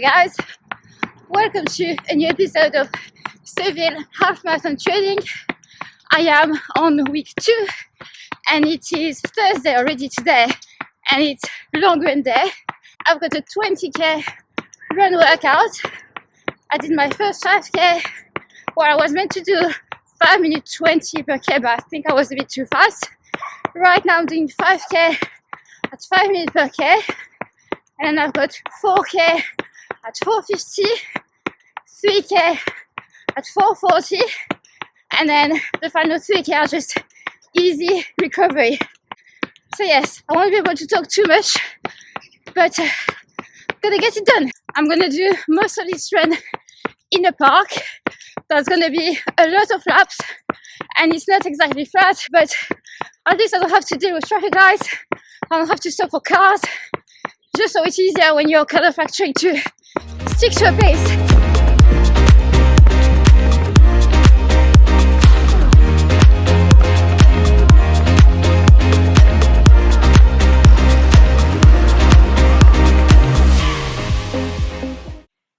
guys, welcome to a new episode of Seville half marathon training. I am on week 2 and it is Thursday already today and it's long run day. I've got a 20k run workout. I did my first 5k where I was meant to do 5 minutes 20 per k, but I think I was a bit too fast. Right now I'm doing 5k at 5 minutes per k, and I've got 4k at 4:50, 3k at 4:40, and then the final 3k are just easy recovery. So yes, I won't be able to talk too much, but gonna get it done. I'm gonna do most of this run in a park. There's gonna be a lot of laps and it's not exactly flat, but at least I don't have to deal with traffic lights. I don't have to stop for cars, just so it's easier when you're kind of like trying to stick to a pace.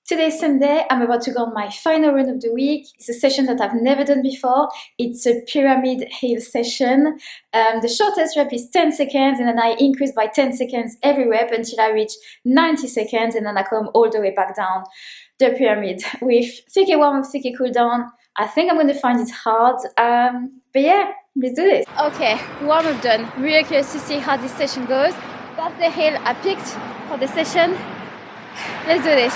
Today's Sunday, I'm about to go on my final run of the week. It's a session that I've never done before. It's a pyramid hill session. The shortest rep is 10 seconds and then I increase by 10 seconds every rep until I reach 90 seconds and then I come all the way back down the pyramid with 3k warm up, 3k cool down. I think I'm going to find it hard, but yeah, let's do this. Okay, warm up done. Really curious to see how this session goes. That's the hill I picked for the session. Let's do this.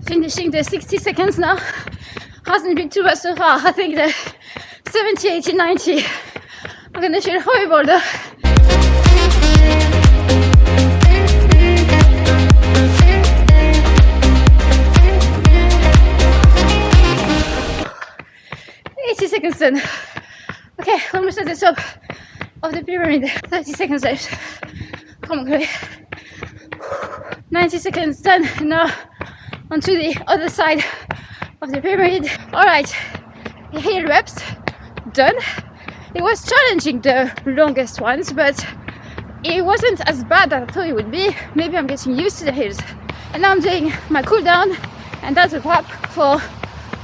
Finishing the 60 seconds now. Hasn't been too bad so far. I think the 70, 80, 90 I'm gonna feel horrible though. Seconds done. Okay, almost at the top of the pyramid. 30 seconds left. Come on, Chloe. 90 seconds done. Now onto the other side of the pyramid. Alright, hill reps done. It was challenging, the longest ones, but it wasn't as bad as I thought it would be. Maybe I'm getting used to the hills. And now I'm doing my cool down, and that's a wrap for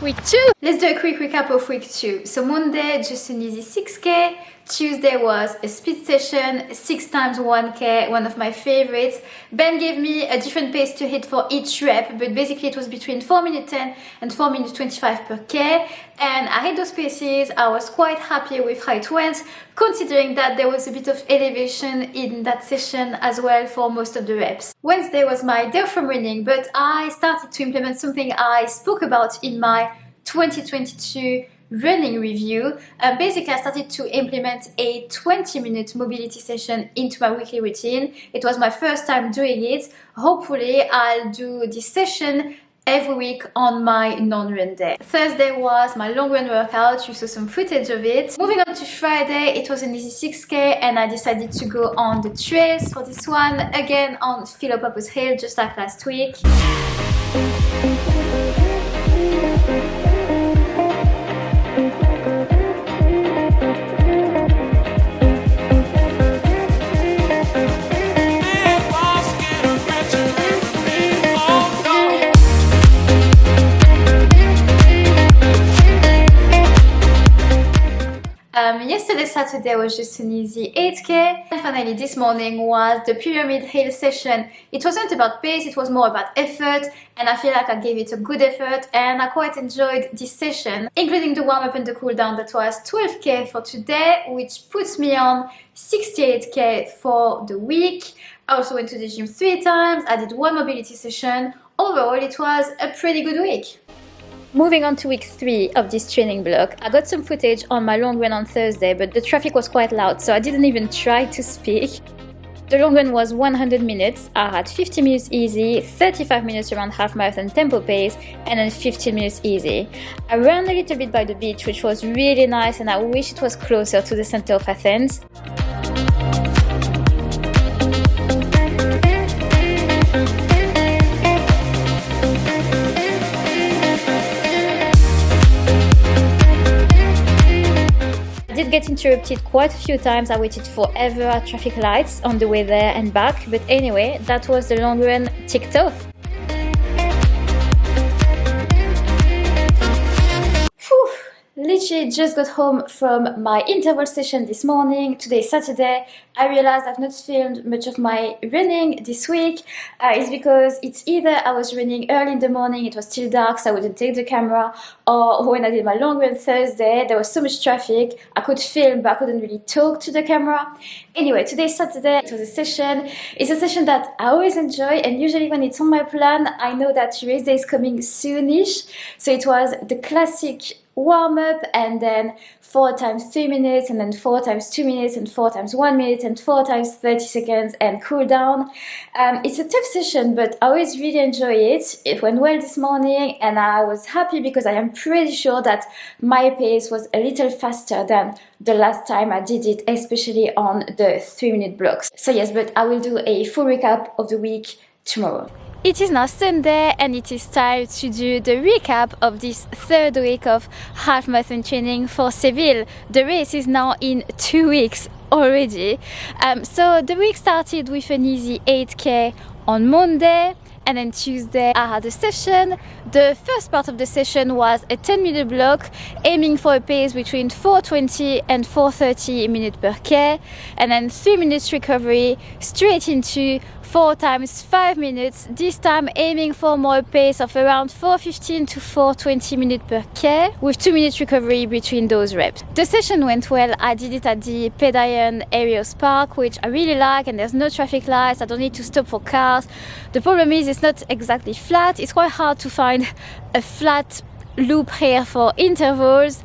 week 2. Let's do a quick recap of week 2. So Monday, just an easy 6k. Tuesday was a speed session, 6 times 1k, one of my favorites. Ben gave me a different pace to hit for each rep, but basically it was between 4 minutes 10 and 4 minutes 25 per k. And I hit those paces. I was quite happy with how it went, considering that there was a bit of elevation in that session as well for most of the reps. Wednesday was my day off from running, but I started to implement something I spoke about in my 2022 running review. Basically, I started to implement a 20-minute mobility session into my weekly routine. It was my first time doing it. Hopefully, I'll do this session every week on my non-run day. Thursday was my long run workout. You saw some footage of it. Moving on to Friday, it was an easy 6k and I decided to go on the trails for this one. Again on Philopopos Hill, just like last week. Yesterday, Saturday, was just an easy 8k. And finally, this morning was the pyramid hill session. It wasn't about pace, it was more about effort, and I feel like I gave it a good effort and I quite enjoyed this session, including the warm-up and the cool-down. That was 12k for today, which puts me on 68k for the week. I also went to the gym 3 times, I did 1 mobility session. Overall, it was a pretty good week. Moving on to week 3 of this training block, I got some footage on my long run on Thursday, but the traffic was quite loud, so I didn't even try to speak. The long run was 100 minutes. I had 50 minutes easy, 35 minutes around half marathon tempo pace, and then 15 minutes easy. I ran a little bit by the beach, which was really nice, and I wish it was closer to the center of Athens. did get interrupted quite a few times. I waited forever at traffic lights on the way there and back. But anyway, that was the long run ticked off. Whew. Literally just got home from my interval session this morning. Today is Saturday. I realized I've not filmed much of my running this week. It's because it's either I was running early in the morning, it was still dark so I wouldn't take the camera, or when I did my long run Thursday, there was so much traffic, I could film but I couldn't really talk to the camera. Anyway, today is Saturday, it was a session. It's a session that I always enjoy, and usually when it's on my plan, I know that race day is coming soonish. So it was the classic warm up and then 4 times 3 minutes and then 4 times 2 minutes and 4 times 1 minute and 4 times 30 seconds and cool down. It's a tough session, but I always really enjoy it. It went well this morning and I was happy because I am pretty sure that my pace was a little faster than the last time I did it, especially on the 3-minute blocks. So yes, but I will do a full recap of the week tomorrow. It is now Sunday and it is time to do the recap of this 3rd week of half marathon training for Seville. The race is now in 2 weeks already. So the week started with an easy 8k on Monday, and then Tuesday I had a session. The first part of the session was a 10-minute block aiming for a pace between 4:20 and 4:30 minutes per k, and then 3 minutes recovery straight into 4 times 5 minutes, this time aiming for more pace of around 4:15 to 4:20 minutes per k with 2 minutes recovery between those reps. The session went well. I did it at the Pedion Aerials Park, which I really like, and there's no traffic lights, I don't need to stop for cars. The problem is it's not exactly flat. It's quite hard to find a flat loop here for intervals.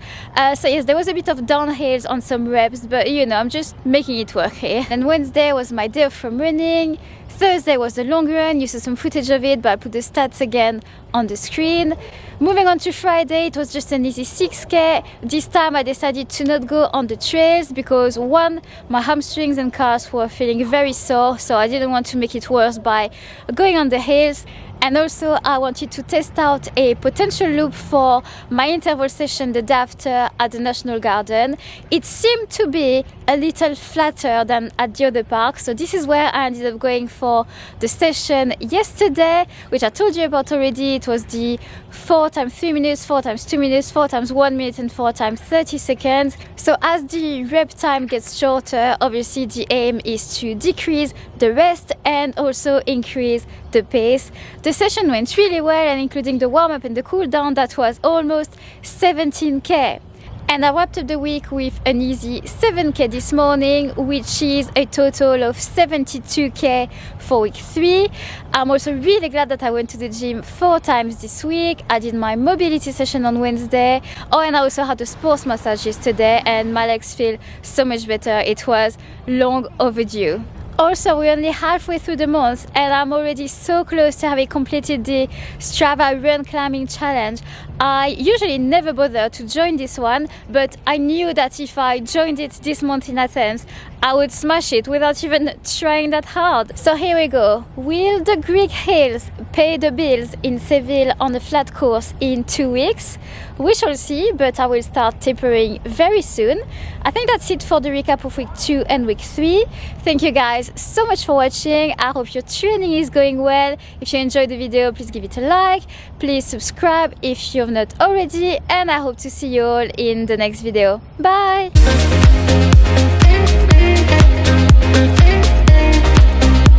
So yes, there was a bit of downhills on some reps, but you know, I'm just making it work here. And Wednesday was my day off from running. Thursday was the long run. You saw some footage of it, but I put the stats again on the screen. Moving on to Friday, it was just an easy 6k. This time I decided to not go on the trails because one, my hamstrings and calves were feeling very sore, so I didn't want to make it worse by going on the hills. And also I wanted to test out a potential loop for my interval session the day after at the National Garden. It seemed to be a little flatter than at the other park, so this is where I ended up going for the session yesterday, which I told you about already. It was the 4 times 3 minutes, 4 times 2 minutes, 4 times 1 minute and 4 times 30 seconds. So as the rep time gets shorter, obviously the aim is to decrease the rest and also increase the pace. The session went really well, and including the warm-up and the cool down, that was almost 17k. And I wrapped up the week with an easy 7k this morning, which is a total of 72k for week 3. I'm also really glad that I went to the gym 4 times this week. I did my mobility session on Wednesday. Oh, and I also had a sports massage yesterday, and my legs feel so much better. It was long overdue. Also, we're only halfway through the month and I'm already so close to having completed the Strava Run Climbing Challenge. I usually never bother to join this one, but I knew that if I joined it this month in Athens, I would smash it without even trying that hard. So here we go. Will the Greek hills pay the bills in Seville on a flat course in 2 weeks? We shall see, but I will start tapering very soon. I think that's it for the recap of week 2 and week 3. Thank you guys so much for watching. I hope your training is going well. If you enjoyed the video, please give it a like. Please subscribe if you've not already, and I hope to see you all in the next video. Bye!